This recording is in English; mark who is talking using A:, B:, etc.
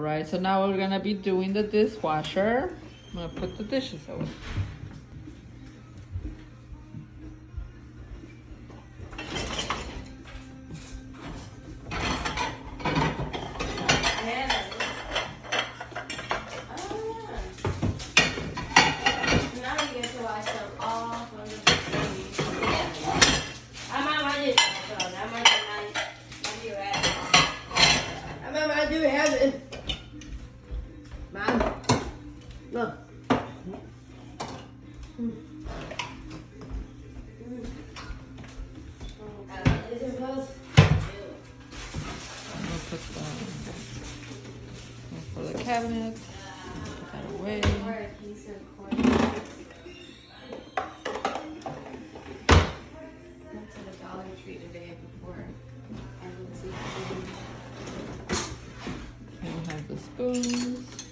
A: right, so now we're gonna be doing the dishwasher. I'm gonna put the dishes away.
B: Look.
A: For the cabinet, put that away.
C: Went to the Dollar Tree today before I would see.
A: And we have the spoons.